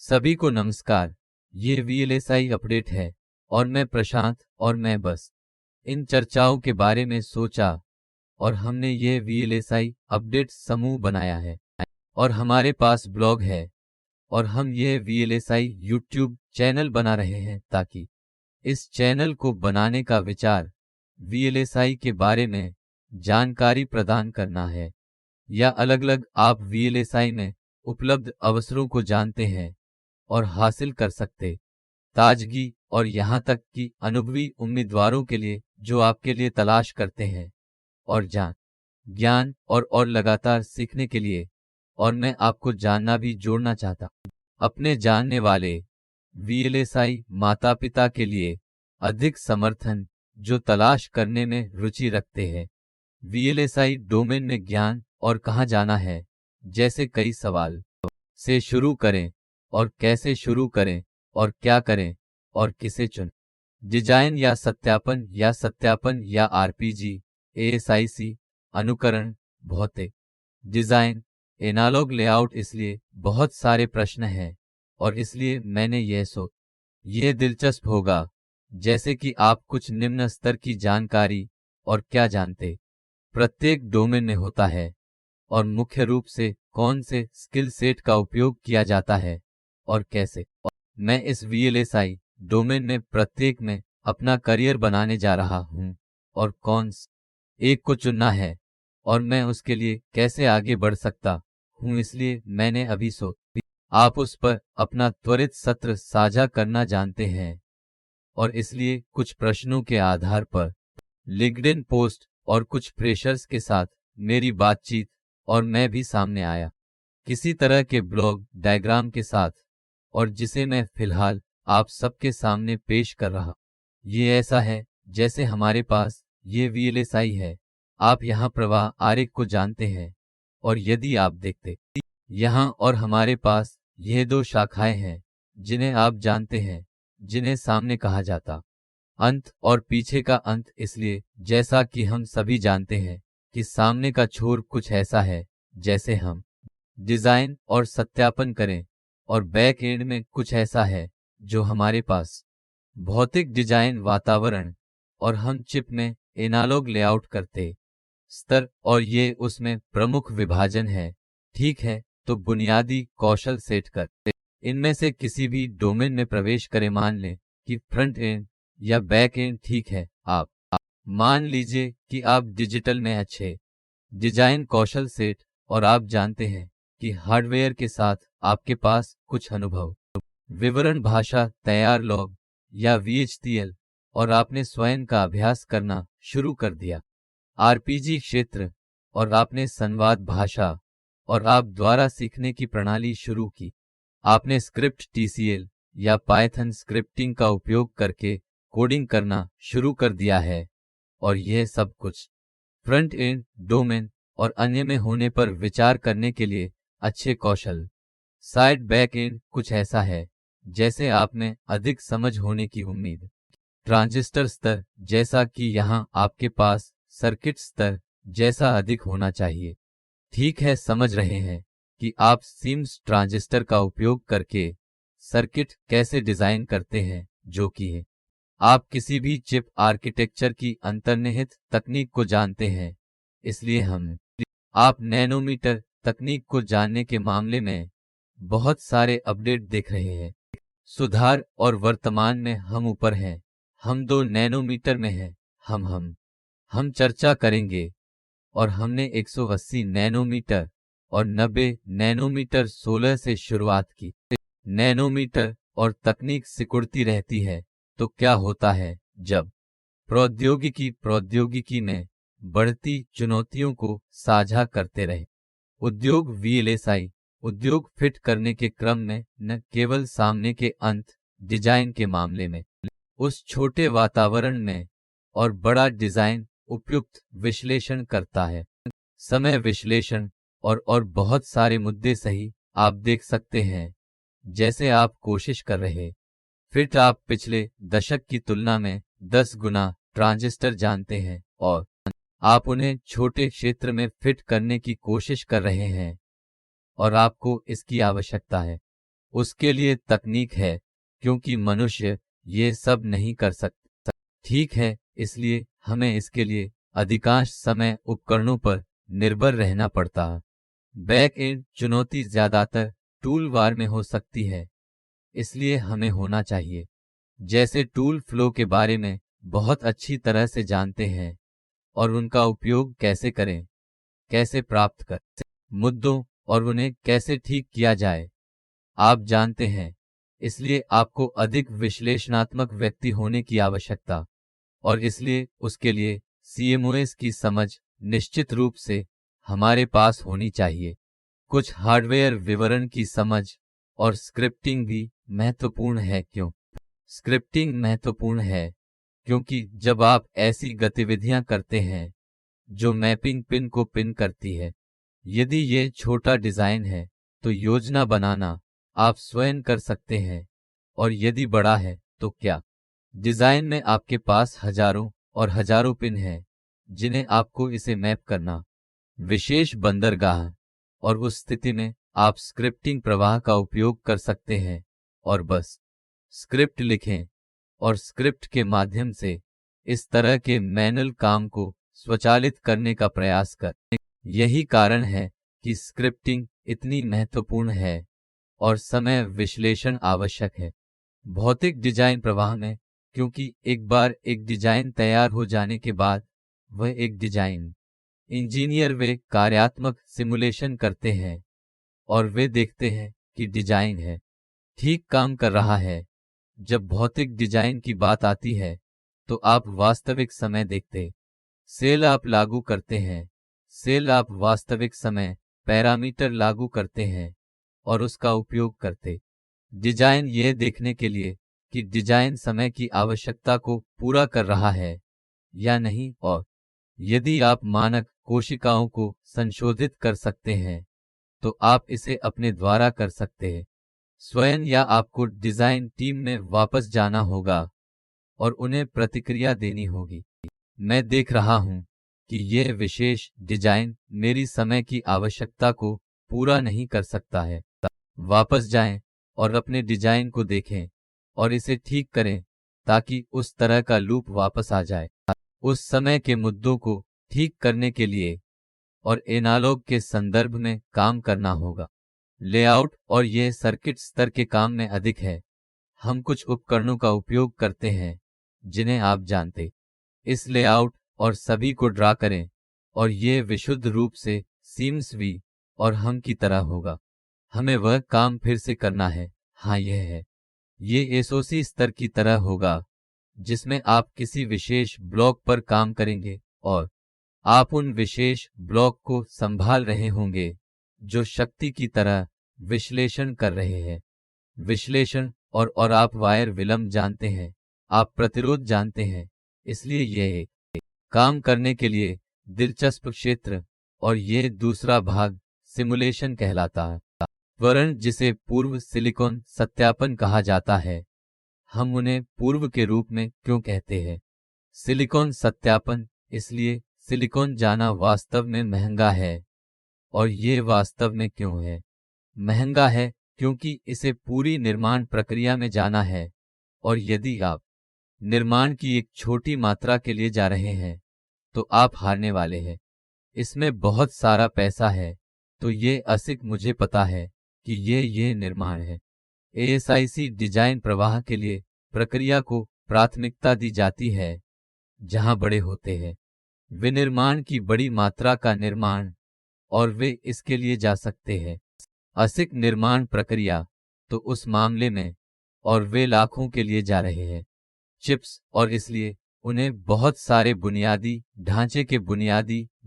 सभी को नमस्कार। ये VLSI अपडेट है और मैं प्रशांत और मैं बस इन चर्चाओं के बारे में सोचा और हमने ये VLSI अपडेट समूह बनाया है और हमारे पास ब्लॉग है और हम ये VLSI YouTube चैनल बना रहे हैं ताकि इस चैनल को बनाने का विचार VLSI के बारे में जानकारी प्रदान करना है या अलग अलग आप VLSI में उपलब्ध अवसरों को जानते हैं और हासिल कर सकते ताजगी और यहाँ तक कि अनुभवी उम्मीदवारों के लिए जो आपके लिए तलाश करते हैं और ज्ञान और लगातार सीखने के लिए। और मैं आपको जानना भी जोड़ना चाहता अपने जानने वाले VLSI माता पिता के लिए अधिक समर्थन जो तलाश करने में रुचि रखते हैं। VLSI डोमेन में ज्ञान और कहाँ जाना है जैसे कई सवाल से शुरू करें और कैसे शुरू करें और क्या करें और किसे चुन डिजाइन या सत्यापन या RPG ASIC अनुकरण भौतिक डिजाइन एनालॉग लेआउट। इसलिए बहुत सारे प्रश्न हैं और इसलिए मैंने यह दिलचस्प होगा जैसे कि आप कुछ निम्न स्तर की जानकारी और क्या जानते प्रत्येक डोमेन में होता है और मुख्य रूप से कौन से स्किल सेट का उपयोग किया जाता है और कैसे। और मैं इस VLSI डोमेन में प्रत्येक में अपना करियर बनाने जा रहा हूं और कौन एक को चुनना है और मैं उसके लिए कैसे आगे बढ़ सकता हूं। इसलिए मैंने अभी आप उस पर अपना त्वरित सत्र साझा करना जानते हैं और इसलिए कुछ प्रश्नों के आधार पर लिंक्डइन पोस्ट और कुछ फ्रेशर्स के साथ मेरी बातचीत और मैं भी सामने आया किसी तरह के ब्लॉग डायग्राम के साथ और जिसे मैं फिलहाल आप सबके सामने पेश कर रहा। ये ऐसा है जैसे हमारे पास ये VLSI है। आप यहाँ प्रवाह आरेख को जानते हैं और यदि आप देखते यहाँ और हमारे पास यह दो शाखाएं हैं जिन्हें आप जानते हैं जिन्हें सामने कहा जाता अंत और पीछे का अंत। इसलिए जैसा कि हम सभी जानते हैं कि सामने का छोर कुछ ऐसा है जैसे हम डिजाइन और सत्यापन करें और बैक एंड में कुछ ऐसा है जो हमारे पास भौतिक डिजाइन वातावरण और हम चिप में एनालॉग लेआउट करते स्तर और ये उसमें प्रमुख विभाजन है। ठीक है, तो बुनियादी कौशल सेट कर इनमें से किसी भी डोमेन में प्रवेश करें। मान लें कि फ्रंट एंड या बैक एंड। ठीक है, आप मान लीजिए कि आप डिजिटल में अच्छे डिजाइन कौशल सेट और आप जानते हैं कि हार्डवेयर के साथ आपके पास कुछ अनुभव विवरण भाषा तैयार लॉग या VHDL और आपने स्वयं का अभ्यास करना शुरू कर दिया RPG क्षेत्र और आपने संवाद भाषा और आप द्वारा सीखने की प्रणाली शुरू की। आपने स्क्रिप्ट TCL या पाइथन स्क्रिप्टिंग का उपयोग करके कोडिंग करना शुरू कर दिया है और यह सब कुछ फ्रंट एंड डोमेन और अन्य में होने पर विचार करने के लिए अच्छे कौशल। साइड बैक एंड कुछ ऐसा है जैसे आप में अधिक समझ होने की उम्मीद। ट्रांजिस्टर स्तर जैसा कि यहाँ आपके पास सर्किट स्तर जैसा अधिक होना चाहिए। ठीक है, समझ रहे हैं कि आप सीम्स ट्रांजिस्टर का उपयोग करके सर्किट कैसे डिजाइन करते हैं जो कि है आप किसी भी चिप आर्किटेक्चर की अंतर्निहित तकनीक को जानते हैं। इसलिए आप नैनोमीटर तकनीक को जानने के मामले में बहुत सारे अपडेट देख रहे हैं। सुधार और वर्तमान में हम ऊपर हैं, हम 2 नैनोमीटर में हैं। हम चर्चा करेंगे और हमने 180 नैनोमीटर और 90 नैनोमीटर 16 से शुरुआत की। नैनोमीटर और तकनीक सिकुड़ती रहती है तो क्या होता है जब प्रौद्योगिकी में बढ़ती चुनौतियों को साझा करते रहे। उद्योग VLSI उद्योग फिट करने के क्रम में न केवल सामने के अंत डिजाइन के मामले में उस छोटे वातावरण में और बड़ा डिजाइन उपयुक्त विश्लेषण करता है, समय विश्लेषण और बहुत सारे मुद्दे। सही, आप देख सकते हैं जैसे आप कोशिश कर रहे फिट आप पिछले दशक की तुलना में 10 गुना ट्रांजिस्टर जानते हैं और आप उन्हें छोटे क्षेत्र में फिट करने की कोशिश कर रहे हैं और आपको इसकी आवश्यकता है। उसके लिए तकनीक है, क्योंकि मनुष्य ये सब नहीं कर सकता। ठीक है, इसलिए हमें इसके लिए अधिकांश समय उपकरणों पर निर्भर रहना पड़ता है। बैक एंड चुनौती ज्यादातर टूल बार में हो सकती है, इसलिए हमें होना चाहिए जैसे टूल फ्लो के बारे में बहुत अच्छी तरह से जानते हैं और उनका उपयोग कैसे करें, कैसे प्राप्त करें मुद्दों और उन्हें कैसे ठीक किया जाए आप जानते हैं। इसलिए आपको अधिक विश्लेषणात्मक व्यक्ति होने की आवश्यकता और इसलिए उसके लिए CMOS की समझ निश्चित रूप से हमारे पास होनी चाहिए। कुछ हार्डवेयर विवरण की समझ और स्क्रिप्टिंग भी महत्वपूर्ण है। क्यों स्क्रिप्टिंग महत्वपूर्ण है? क्योंकि जब आप ऐसी गतिविधियां करते हैं जो मैपिंग पिन को पिन करती है, यदि ये छोटा डिजाइन है तो योजना बनाना आप स्वयं कर सकते हैं, और यदि बड़ा है तो क्या डिजाइन में आपके पास हजारों और हजारों पिन हैं जिन्हें आपको इसे मैप करना विशेष बंदरगाह, और उस स्थिति में आप स्क्रिप्टिंग प्रवाह का उपयोग कर सकते हैं और बस स्क्रिप्ट लिखें और स्क्रिप्ट के माध्यम से इस तरह के मैनुअल काम को स्वचालित करने का प्रयास करें। यही कारण है कि स्क्रिप्टिंग इतनी महत्वपूर्ण है और समय विश्लेषण आवश्यक है भौतिक डिजाइन प्रवाह में, क्योंकि एक बार एक डिजाइन तैयार हो जाने के बाद वह एक डिजाइन इंजीनियर वे कार्यात्मक सिमुलेशन करते हैं और वे देखते हैं कि डिजाइन है ठीक काम कर रहा है। जब भौतिक डिजाइन की बात आती है तो आप वास्तविक समय देखते सेल आप लागू करते हैं, सेल आप वास्तविक समय पैरामीटर लागू करते हैं और उसका उपयोग करते डिजाइन यह देखने के लिए कि डिजाइन समय की आवश्यकता को पूरा कर रहा है या नहीं, और यदि आप मानक कोशिकाओं को संशोधित कर सकते हैं तो आप इसे अपने द्वारा कर सकते हैं स्वयं, या आपको डिजाइन टीम में वापस जाना होगा और उन्हें प्रतिक्रिया देनी होगी। मैं देख रहा हूं कि यह विशेष डिजाइन मेरी समय की आवश्यकता को पूरा नहीं कर सकता है। वापस जाएं और अपने डिजाइन को देखें और इसे ठीक करें ताकि उस तरह का लूप वापस आ जाए। उस समय के मुद्दों को ठीक करने के लिए और एनालॉग के संदर्भ में काम करना होगा। लेआउट और यह सर्किट स्तर के काम में अधिक है। हम कुछ उपकरणों का उपयोग करते हैं जिन्हें आप जानते, इस लेआउट और सभी को ड्रा करें और यह विशुद्ध रूप से सीम्स वी और हम की तरह होगा। हमें वह काम फिर से करना है। हाँ, यह है, ये SOC स्तर की तरह होगा जिसमें आप किसी विशेष ब्लॉक पर काम करेंगे और आप उन विशेष ब्लॉक को संभाल रहे होंगे जो शक्ति की तरह विश्लेषण कर रहे हैं। विश्लेषण और आप वायर विलंब जानते हैं, आप प्रतिरोध जानते हैं। इसलिए यह काम करने के लिए दिलचस्प क्षेत्र, और यह दूसरा भाग सिमुलेशन कहलाता है। वर्ण जिसे पूर्व सिलिकॉन सत्यापन कहा जाता है। हम उन्हें पूर्व के रूप में क्यों कहते हैं सिलिकॉन सत्यापन? इसलिए सिलिकॉन जाना वास्तव में महंगा है। और ये वास्तव में क्यों है महंगा है? क्योंकि इसे पूरी निर्माण प्रक्रिया में जाना है, और यदि आप निर्माण की एक छोटी मात्रा के लिए जा रहे हैं तो आप हारने वाले हैं। इसमें बहुत सारा पैसा है, तो ये असिक मुझे पता है कि ये निर्माण है। ASIC डिजाइन प्रवाह के लिए प्रक्रिया को प्राथमिकता दी जाती है जहां बड़े होते हैं विनिर्माण की बड़ी मात्रा का निर्माण, और वे इसके लिए जा सकते हैं असिक निर्माण प्रक्रिया, तो उस मामले में और वे लाखों के लिए जा रहे हैं चिप्स, और इसलिए उन्हें बहुत सारे बुनियादी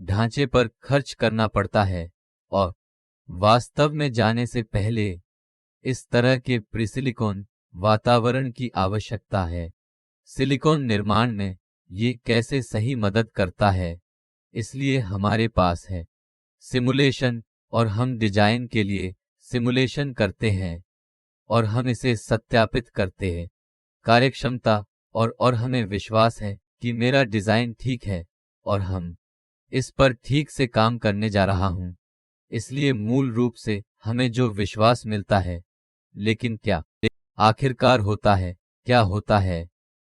ढांचे पर खर्च करना पड़ता है। और वास्तव में जाने से पहले इस तरह के प्रीसिलिकॉन वातावरण की आवश्यकता है। सिलिकॉन निर्माण में ये कैसे सही मदद करता है? इसलिए हमारे पास है सिमुलेशन, और हम डिजाइन के लिए सिमुलेशन करते हैं और हम इसे सत्यापित करते हैं कार्यक्षमता, और हमें विश्वास है कि मेरा डिजाइन ठीक है और हम इस पर ठीक से काम करने जा रहा हूं। इसलिए मूल रूप से हमें जो विश्वास मिलता है लेकिन क्या आखिरकार होता है? क्या होता है?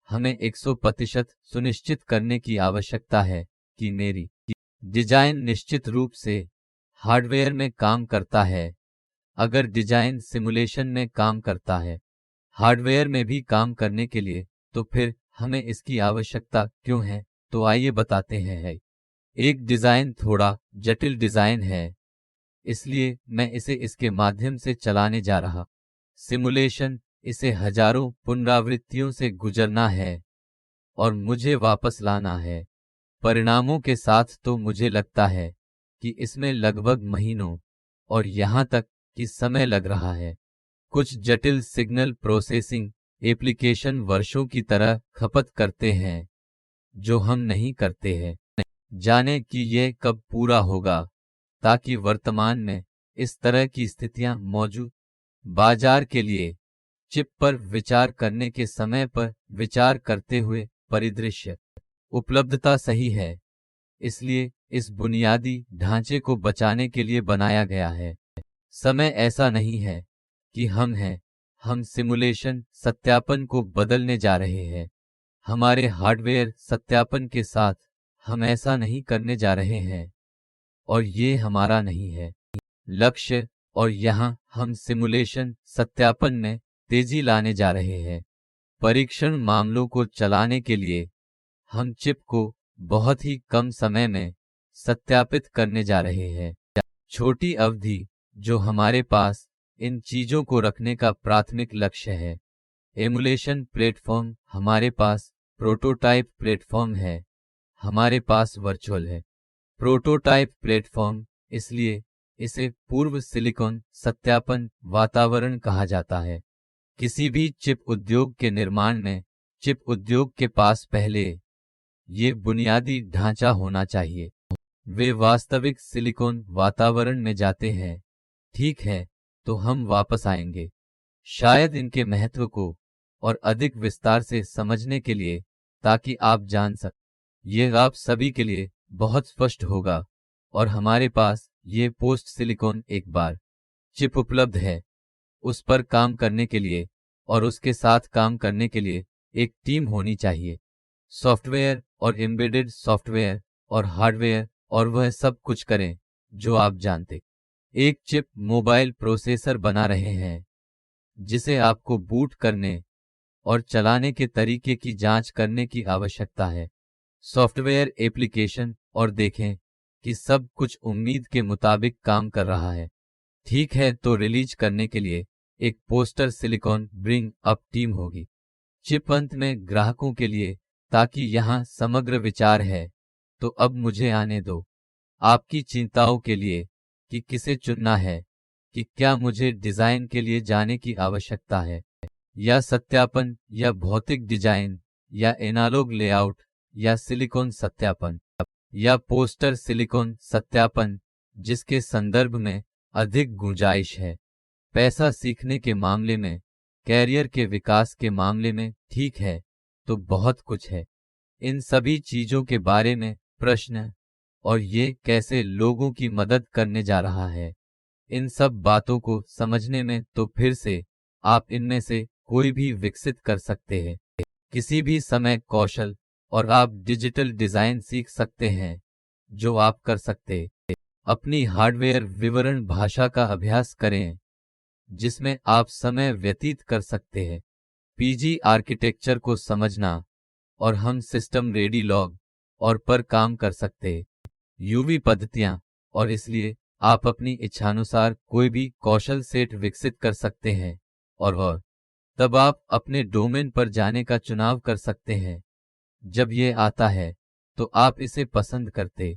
हमें 100% सुनिश्चित करने की आवश्यकता है कि मेरी डिजाइन निश्चित रूप से हार्डवेयर में काम करता है। अगर डिजाइन सिमुलेशन में काम करता है, हार्डवेयर में भी काम करने के लिए, तो फिर हमें इसकी आवश्यकता क्यों है? तो आइए बताते हैं। एक डिजाइन थोड़ा जटिल डिजाइन है, इसलिए मैं इसे इसके माध्यम से चलाने जा रहा। सिमुलेशन, इसे हजारों पुनरावृत्तियों से गुजरना है और मुझे वापस लाना है परिणामों के साथ। तो मुझे लगता है कि इसमें लगभग महीनों और यहां तक कि समय लग रहा है। कुछ जटिल सिग्नल प्रोसेसिंग एप्लीकेशन वर्षों की तरह खपत करते हैं, जो हम नहीं करते हैं। जाने कि यह कब पूरा होगा, ताकि वर्तमान में इस तरह की स्थितियां मौजूद बाजार के लिए चिप पर विचार करने के समय पर विचार करते हुए परिदृश्य उपलब्धता सही है। इसलिए इस बुनियादी ढांचे को बचाने के लिए बनाया गया है। समय ऐसा नहीं है कि हम सिमुलेशन सत्यापन को बदलने जा रहे हैं। हमारे हार्डवेयर सत्यापन के साथ हम ऐसा नहीं करने जा रहे हैं और ये हमारा नहीं है लक्ष्य। और यहाँ हम सिमुलेशन सत्यापन में तेजी लाने जा रहे हैं। परीक्षण मामलों को चलाने के लिए हम चिप को बहुत ही कम समय में सत्यापित करने जा रहे हैं। छोटी अवधि जो हमारे पास इन चीजों को रखने का प्राथमिक लक्ष्य है। एमुलेशन प्लेटफॉर्म, हमारे पास प्रोटोटाइप प्लेटफॉर्म है, हमारे पास वर्चुअल है। प्रोटोटाइप प्लेटफॉर्म, इसलिए इसे पूर्व सिलिकॉन सत्यापन वातावरण कहा जाता है। किसी भी चिप उद्योग के निर्माण में चिप उद्योग के पास पहले ये बुनियादी ढांचा होना चाहिए। वे वास्तविक सिलिकॉन वातावरण में जाते हैं। ठीक है, तो हम वापस आएंगे शायद इनके महत्व को और अधिक विस्तार से समझने के लिए, ताकि आप जान सकें। यह आप सभी के लिए बहुत स्पष्ट होगा। और हमारे पास ये पोस्ट सिलिकॉन एक बार चिप उपलब्ध है, उस पर काम करने के लिए और उसके साथ काम करने के लिए एक टीम होनी चाहिए। सॉफ्टवेयर और एम्बेडेड सॉफ्टवेयर और हार्डवेयर और वह सब कुछ करें जो आप जानते। एक चिप मोबाइल प्रोसेसर बना रहे हैं जिसे आपको बूट करने और चलाने के तरीके की जांच करने की आवश्यकता है। सॉफ्टवेयर एप्लीकेशन और देखें कि सब कुछ उम्मीद के मुताबिक काम कर रहा है। ठीक है, तो रिलीज करने के लिए एक poster silicon bring up team होगी। चिप अंत में ग्राहकों के लिए, ताकि यहां समग्र विचार है। तो अब मुझे आने दो आपकी चिंताओं के लिए कि किसे चुनना है, कि क्या मुझे डिजाइन के लिए जाने की आवश्यकता है, या सत्यापन, या भौतिक डिजाइन, या एनालॉग लेआउट, या सिलिकॉन सत्यापन, या पोस्टर सिलिकॉन सत्यापन, जिसके संदर्भ में अधिक गुंजाइश है। पैसा सीखने के मामले में, कैरियर के विकास के मामले में, ठीक है, तो बहुत कुछ है। इन सभी चीजों के बारे में प्रश्न, और ये कैसे लोगों की मदद करने जा रहा है। इन सब बातों को समझने में, तो फिर से आप इनमें से कोई भी विकसित कर सकते हैं किसी भी समय कौशल, और आप डिजिटल डिजाइन सीख सकते हैं जो आप कर सकते हैं। अपनी हार्डवेयर विवरण भाषा का अभ्यास करें जिसमें आप समय व्यतीत कर सकते हैं। पीजी आर्किटेक्चर को समझना, और हम सिस्टम रेडी लॉग और पर काम कर सकते हैं। यूवी पद्धतियां, और इसलिए आप अपनी इच्छानुसार कोई भी कौशल सेट विकसित कर सकते हैं। और तब आप अपने डोमेन पर जाने का चुनाव कर सकते हैं। जब यह आता है तो आप इसे पसंद करते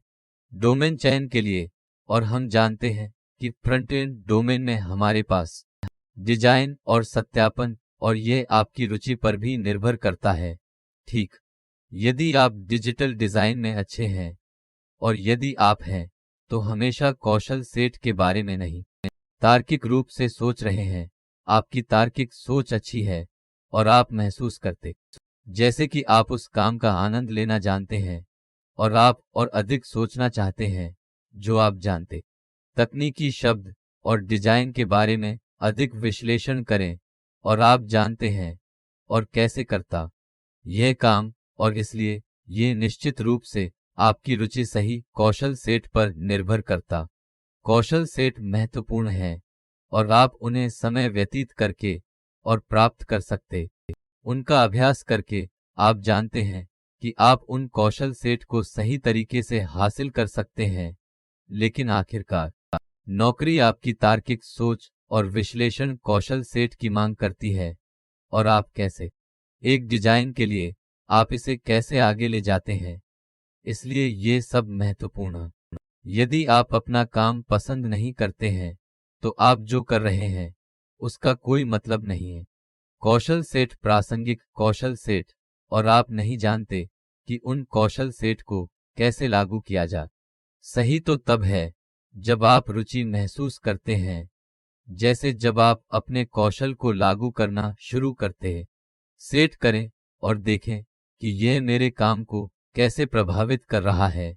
डोमेन चयन के लिए, और हम जानते हैं कि फ्रंट एंड डोमेन में हमारे पास डिजाइन और सत्यापन, और यह आपकी रुचि पर भी निर्भर करता है। ठीक, यदि आप डिजिटल डिजाइन में अच्छे हैं, और यदि आप हैं तो हमेशा कौशल सेट के बारे में नहीं तार्किक रूप से सोच रहे हैं। आपकी तार्किक सोच अच्छी है और आप महसूस करते जैसे कि आप उस काम का आनंद लेना जानते हैं, और आप और अधिक सोचना चाहते हैं जो आप जानते। तकनीकी शब्द और डिजाइन के बारे में अधिक विश्लेषण करें और आप जानते हैं और कैसे करता यह काम, और इसलिए ये निश्चित रूप से आपकी रुचि सही कौशल सेट पर निर्भर करता। कौशल सेट महत्वपूर्ण है और आप उन्हें समय व्यतीत करके और प्राप्त कर सकते। उनका अभ्यास करके आप जानते हैं कि आप उन कौशल सेट को सही तरीके से हासिल कर सकते हैं। लेकिन आखिरकार नौकरी आपकी तार्किक सोच और विश्लेषण कौशल सेट की मांग करती है, और आप कैसे एक डिजाइन के लिए आप इसे कैसे आगे ले जाते हैं। इसलिए ये सब महत्वपूर्ण है। यदि आप अपना काम पसंद नहीं करते हैं तो आप जो कर रहे हैं उसका कोई मतलब नहीं है। कौशल सेट प्रासंगिक कौशल सेट, और आप नहीं जानते कि उन कौशल सेट को कैसे लागू किया जा सही तो तब है जब आप रुचि महसूस करते हैं, जैसे जब आप अपने कौशल को लागू करना शुरू करते हैं। सेट करें और देखें कि यह मेरे काम को कैसे प्रभावित कर रहा है,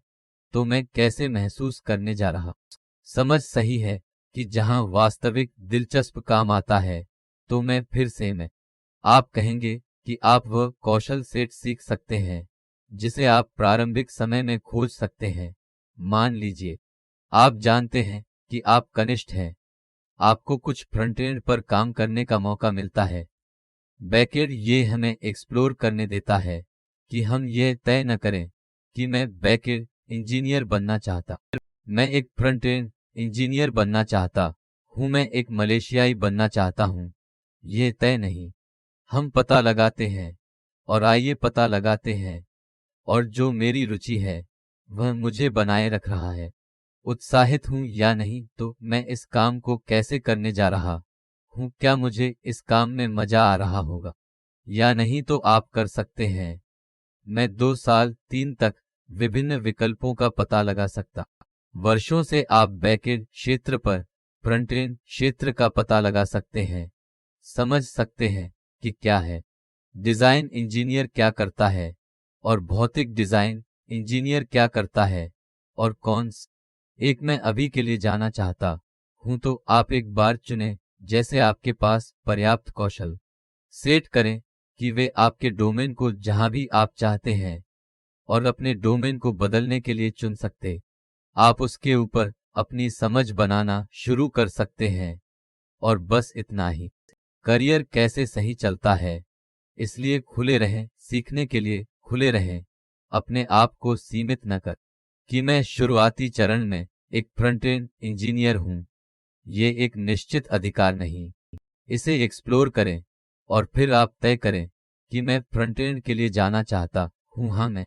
तो मैं कैसे महसूस करने जा रहा। समझ सही है कि जहां वास्तविक दिलचस्प काम आता है तो मैं फिर से मैं आप कहेंगे कि आप वह कौशल सेट सीख सकते हैं जिसे आप प्रारंभिक समय में खोज सकते हैं। मान लीजिए आप जानते हैं कि आप कनिष्ठ हैं, आपको कुछ फ्रंट एंड पर काम करने का मौका मिलता है। बैकएंड ये हमें एक्सप्लोर करने देता है कि हम यह तय न करें कि मैं बैकएंड इंजीनियर बनना चाहता, मैं एक फ्रंट एंड इंजीनियर बनना चाहता हूं, मैं एक मलेशियाई बनना चाहता हूं। यह तय नहीं, हम पता लगाते हैं और आइए पता लगाते हैं, और जो मेरी रुचि है वह मुझे बनाए रख रहा है। उत्साहित हूं या नहीं, तो मैं इस काम को कैसे करने जा रहा हूं, क्या मुझे इस काम में मजा आ रहा होगा या नहीं, तो आप कर सकते हैं। मैं 2 साल 3 तक विभिन्न विकल्पों का पता लगा सकता। वर्षों से आप बैकएंड क्षेत्र पर फ्रंट एंड क्षेत्र का पता लगा सकते हैं, समझ सकते हैं कि क्या है डिजाइन इंजीनियर क्या करता है और भौतिक डिजाइन इंजीनियर क्या करता है, और कौन एक मैं अभी के लिए जाना चाहता हूं। तो आप एक बार चुनें जैसे आपके पास पर्याप्त कौशल सेट करें कि वे आपके डोमेन को जहां भी आप चाहते हैं, और अपने डोमेन को बदलने के लिए चुन सकते। आप उसके ऊपर अपनी समझ बनाना शुरू कर सकते हैं, और बस इतना ही। करियर कैसे सही चलता है, इसलिए खुले रहें, सीखने के लिए खुले रहें। अपने आप को सीमित न कर कि मैं शुरुआती चरण में एक फ्रंट एंड इंजीनियर हूं। ये एक निश्चित अधिकार नहीं। इसे एक्सप्लोर करें और फिर आप तय करें कि मैं फ्रंट एंड के लिए जाना चाहता हूं। हाँ, मैं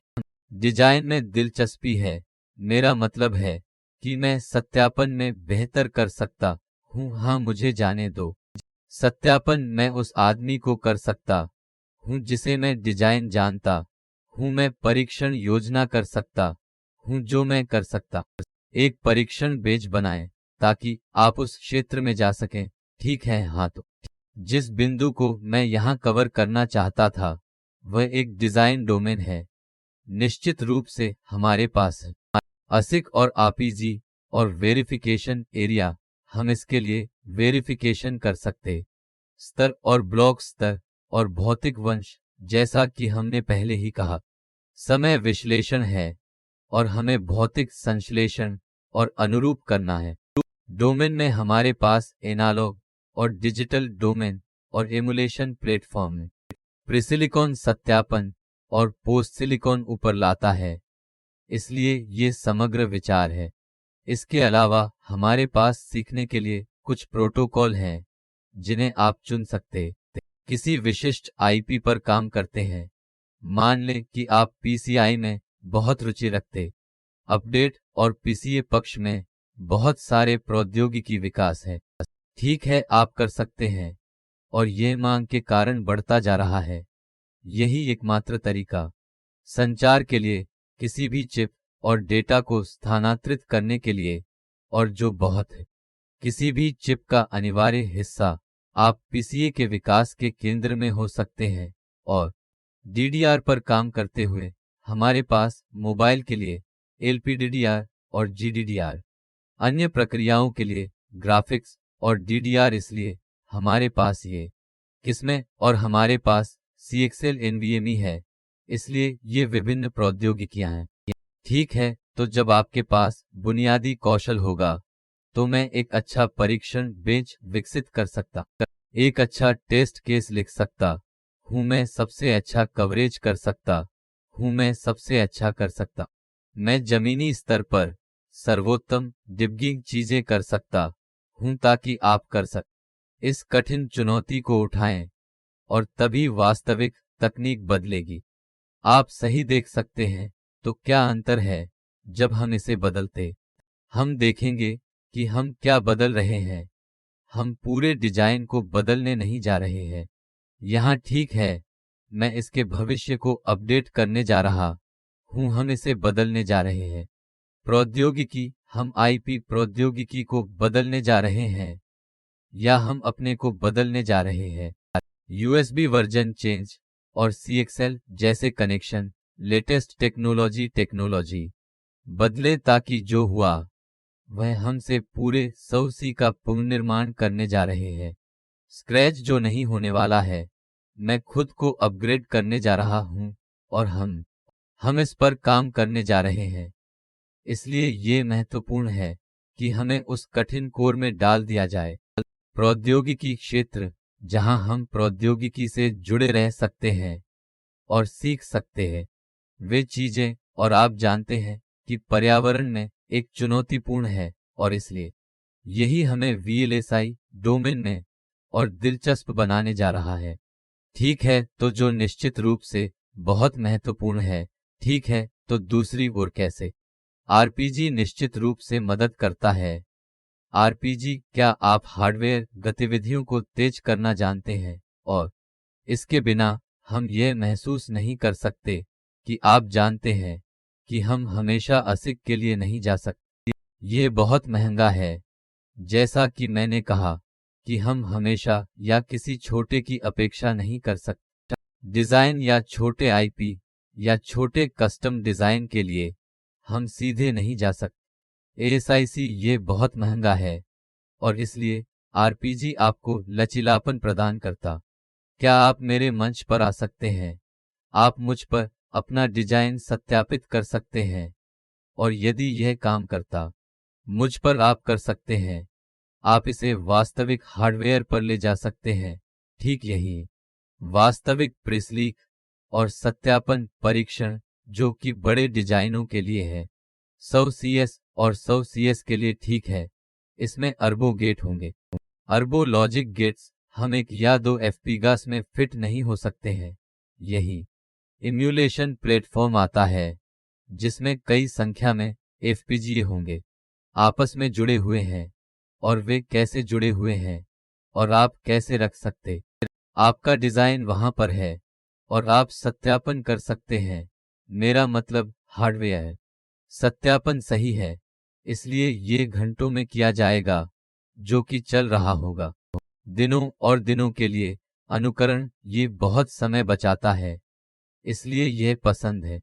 डिजाइन में दिलचस्पी है, मेरा मतलब है कि मैं सत्यापन में बेहतर कर सकता हूं। हाँ, मुझे जाने दो। सत्यापन मैं उस आदमी को कर सकता हूं जिसे मैं डिजाइन जानता हूं। मैं परीक्षण योजना कर सकता हूं जो मैं कर सकता। एक परीक्षण बेंच बनाएं ताकि आप उस क्षेत्र में जा सकें। ठीक है, हाँ, तो जिस बिंदु को मैं यहां कवर करना चाहता था वह एक डिजाइन डोमेन है। निश्चित रूप से हमारे पास असिक और आरपीजी और वेरिफिकेशन एरिया, हम इसके लिए वेरिफिकेशन कर सकते स्तर और ब्लॉक स्तर और भौतिक वंश, जैसा कि हमने पहले ही कहा। समय विश्लेषण है और हमें भौतिक संश्लेषण और अनुरूप करना है। डोमेन में हमारे पास एनालॉग और डिजिटल डोमेन और एमुलेशन प्लेटफॉर्म है। प्रीसिलिकॉन सत्यापन और पोस्ट सिलिकॉन ऊपर लाता है, इसलिए ये समग्र विचार है। इसके अलावा हमारे पास सीखने के लिए कुछ प्रोटोकॉल हैं जिन्हें आप चुन सकते किसी विशिष्ट आईपी पर काम करते हैं। मान लें कि आप पीसीआई में बहुत रुचि रखते अपडेट और पीसीए पक्ष में बहुत सारे प्रौद्योगिकी विकास है। ठीक है, आप कर सकते हैं, और यह मांग के कारण बढ़ता जा रहा है। यही एकमात्र तरीका संचार के लिए किसी भी चिप और डेटा को स्थानांतरित करने के लिए, और जो बहुत है, किसी भी चिप का अनिवार्य हिस्सा आप पीसीए के विकास के केंद्र में हो सकते हैं। और डीडीआर पर काम करते हुए हमारे पास मोबाइल के लिए एलपीडीडीआर और जीडीडीआर, अन्य प्रक्रियाओं के लिए ग्राफिक्स और डीडीआर, इसलिए हमारे पास ये किस्में और हमारे पास CXL NVMe है, इसलिए ये विभिन्न प्रौद्योगिकियां हैं। ठीक है, तो जब आपके पास बुनियादी कौशल होगा तो मैं एक अच्छा परीक्षण बेंच विकसित कर सकता, एक अच्छा टेस्ट केस लिख सकता हूं, मैं सबसे अच्छा कवरेज कर सकता हूं, मैं सबसे अच्छा कर सकता, मैं जमीनी स्तर पर सर्वोत्तम डिबगिंग चीजें कर सकता हूं ताकि आप कर सक इस कठिन चुनौती को उठाएं और तभी वास्तविक तकनीक बदलेगी। आप सही देख सकते हैं, तो क्या अंतर है जब हम इसे बदलते, हम देखेंगे कि हम क्या बदल रहे हैं। हम पूरे डिजाइन को बदलने नहीं जा रहे हैं। यहाँ ठीक है, मैं इसके भविष्य को अपडेट करने जा रहा हूँ, हम इसे बदलने जा रहे हैं। प्रौद्योगिकी, हम आईपी प्रौद्योगिकी को बदलने जा रहे हैं या हम अपने को बदलने जा रहे हैं। USB वर्जन चेंज और CXL जैसे कनेक्शन, लेटेस्ट टेक्नोलॉजी बदले ताकि जो हुआ वह हमसे पूरे 100 का पुनर्निर्माण करने जा रहे हैं। स्क्रैच जो नहीं होने वाला है, मैं खुद को अपग्रेड करने जा रहा हूं और हम इस पर काम करने जा रहे हैं। इसलिए ये महत्वपूर्ण है कि हमें उस कठिन कोर में डाल दिया जाए। प्रौद्योगिकी क्षेत्र जहां हम प्रौद्योगिकी से जुड़े रह सकते हैं और सीख सकते हैं वे चीजें, और आप जानते हैं कि पर्यावरण में एक चुनौतीपूर्ण है और इसलिए यही हमें VLSI डोमेन में और दिलचस्प बनाने जा रहा है। ठीक है, तो जो निश्चित रूप से बहुत महत्वपूर्ण है। ठीक है, तो दूसरी ओर कैसे RPG निश्चित रूप से मदद करता है। RPG, क्या आप हार्डवेयर गतिविधियों को तेज करना जानते हैं, और इसके बिना हम यह महसूस नहीं कर सकते कि आप जानते हैं कि हम हमेशा ASIC के लिए नहीं जा सकते। यह बहुत महंगा है। जैसा कि मैंने कहा कि हम हमेशा या किसी छोटे की अपेक्षा नहीं कर सकते। डिजाइन या छोटे IP या छोटे कस्टम डिजाइन के लिए हम सीधे नहीं जा सकते। ASIC ये बहुत महंगा है और इसलिए RPG आपको लचीलापन प्रदान करता। क्या आप मेरे मंच पर आ सकते हैं? आप मुझ पर अपना डिजाइन सत्यापित कर सकते हैं और यदि यह काम करता, मुझ पर आप कर सकते हैं। आप इसे वास्तविक हार्डवेयर पर ले जा सकते हैं। ठीक यही वास्तविक प्रेसलीक और सत्यापन परीक्षण जो कि बड़े डिजाइनों के लिए है। 100 CS और 100 CS के लिए ठीक है। इसमें अरबों गेट होंगे, अरबों लॉजिक गेट्स। हम एक या दो FPGAs में फिट नहीं हो सकते हैं। यही इम्यूलेशन प्लेटफॉर्म आता है जिसमें कई संख्या में FPGA होंगे, आपस में जुड़े हुए हैं, और वे कैसे जुड़े हुए हैं और आप कैसे रख सकते। आपका डिजाइन वहां पर है और आप सत्यापन कर सकते हैं। मेरा मतलब हार्डवेयर सत्यापन सही है, इसलिए ये घंटों में किया जाएगा जो कि चल रहा होगा दिनों और दिनों के लिए। अनुकरण ये बहुत समय बचाता है, इसलिए यह पसंद है।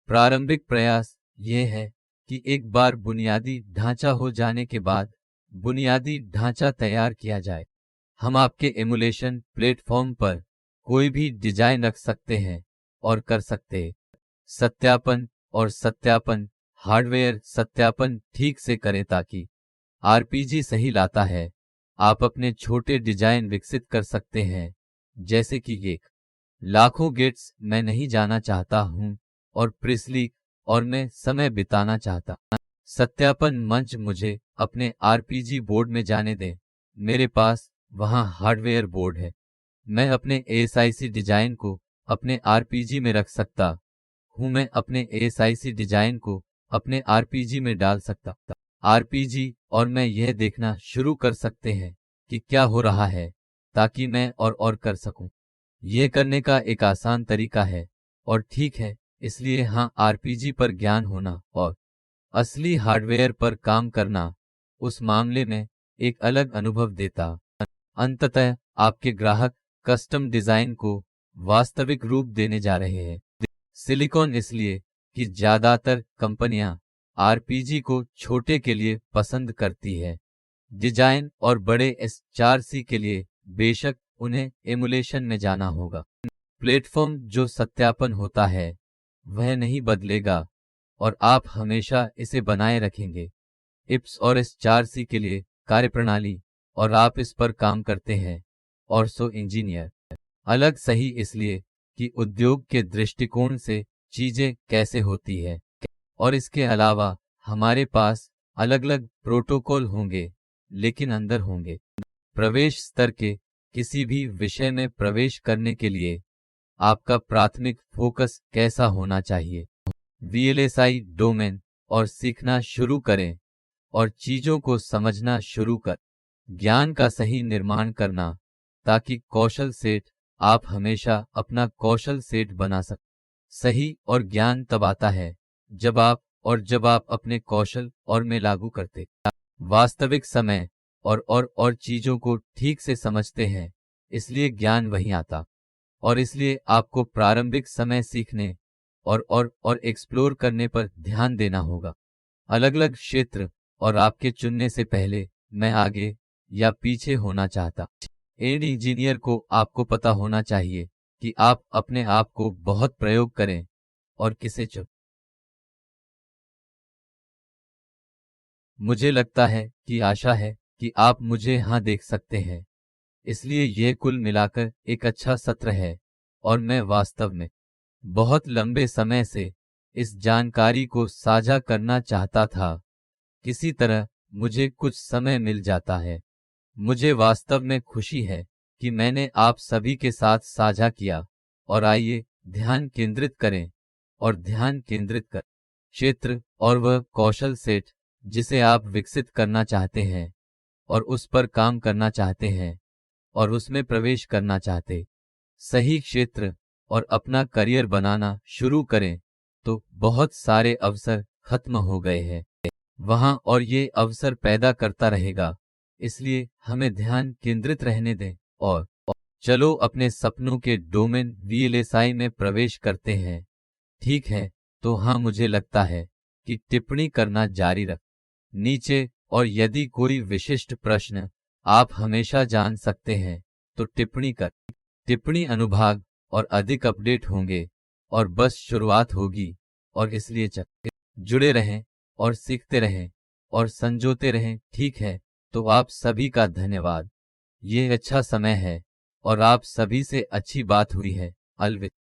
प्रारंभिक प्रयास यह है कि एक बार बुनियादी ढांचा हो जाने के बाद बुनियादी ढांचा तैयार किया जाए। हम आपके एमुलेशन प्लेटफॉर्म पर कोई भी डिजाइन रख सकते हैं और कर सकते सत्यापन और सत्यापन हार्डवेयर सत्यापन ठीक से करें ताकि RPG सही लाता है। आप अपने छोटे डिजाइन विकसित कर सकते हैं, जैसे कि एक लाखों गेट्स मैं नहीं जाना चाहता हूं और प्रिस्ली और मैं समय बिताना चाहता। सत्यापन मंच मुझे अपने RPG बोर्ड में जाने दें। मेरे पास वहां हार्डवेयर बोर्ड है। मैं अपने ASIC डिजाइन को अपने RPG में रख सकता हूं। मैं अपने ASIC डिजाइन को अपने RPG में डाल सकता RPG, और मैं यह देखना शुरू कर सकते हैं कि क्या हो रहा है ताकि मैं और कर सकूं। यह करने का एक आसान तरीका है और ठीक है, इसलिए हाँ, RPG पर ज्ञान होना और असली हार्डवेयर पर काम करना उस मामले में एक अलग अनुभव देता। अंततः आपके ग्राहक कस्टम डिजाइन को वास्तविक रूप देने जा रहे हैं। सिलिकॉन, इसलिए कि ज्यादातर कंपनियां RPG को छोटे के लिए पसंद करती है, डिजाइन और बड़े S4C के लिए बेशक उन्हें एमुलेशन में जाना होगा। प्लेटफॉर्म जो सत्यापन होता है वह नहीं बदलेगा और आप हमेशा इसे बनाए रखेंगे। इप्स और इस 4C के लिए कार्यप्रणाली और आप इस पर काम करते हैं। और सो इंजीनियर अलग सही इसलिए कि उद्योग के दृष्टिकोण से चीजें कैसे होती है और इसके अलावा हमारे पास अलग अलग प्रोटोकॉल होंगे लेकिन अंदर होंगे। प्रवेश स्तर के किसी भी विषय में प्रवेश करने के लिए आपका प्राथमिक फोकस कैसा होना चाहिए। VLSI डोमेन और सीखना शुरू करें और चीजों को समझना शुरू कर ज्ञान का सही निर्माण करना ताकि कौशल सेट आप हमेशा अपना कौशल सेट बना सकें। सही और ज्ञान तब आता है जब आप अपने कौशल और में लागू करते वास्तविक समय और चीजों को ठीक से समझते हैं, इसलिए ज्ञान वहीं आता। और इसलिए आपको प्रारंभिक समय सीखने और एक्सप्लोर करने पर ध्यान देना होगा। अलग अलग क्षेत्र और आपके चुनने से पहले मैं आगे या पीछे होना चाहता। एड इंजीनियर को आपको पता होना चाहिए कि आप अपने आप को बहुत प्रयोग करें और किसे चुप। मुझे लगता है कि आशा है कि आप मुझे यहां देख सकते हैं, इसलिए यह कुल मिलाकर एक अच्छा सत्र है और मैं वास्तव में बहुत लंबे समय से इस जानकारी को साझा करना चाहता था। किसी तरह मुझे कुछ समय मिल जाता है। मुझे वास्तव में खुशी है कि मैंने आप सभी के साथ साझा किया। और आइए ध्यान केंद्रित करें और ध्यान केंद्रित कर क्षेत्र और वह कौशल सेट जिसे आप विकसित करना चाहते हैं और उस पर काम करना चाहते हैं और उसमें प्रवेश करना चाहते सही क्षेत्र और अपना करियर बनाना शुरू करें तो बहुत सारे अवसर खत्म हो गए हैं वहां और ये अवसर पैदा करता रहेगा। इसलिए हमें ध्यान केंद्रित रहने दें और चलो अपने सपनों के डोमेन VLSI में प्रवेश करते हैं। ठीक है, तो हाँ, मुझे लगता है कि टिप्पणी करना जारी रख नीचे और यदि कोई विशिष्ट प्रश्न आप हमेशा जान सकते हैं तो टिप्पणी कर टिप्पणी अनुभाग और अधिक अपडेट होंगे और बस शुरुआत होगी और इसलिए जुड़े रहें और सीखते रहें और संजोते रहें। ठीक है, तो आप सभी का धन्यवाद। ये अच्छा समय है और आप सभी से अच्छी बात हुई है। अलविदा।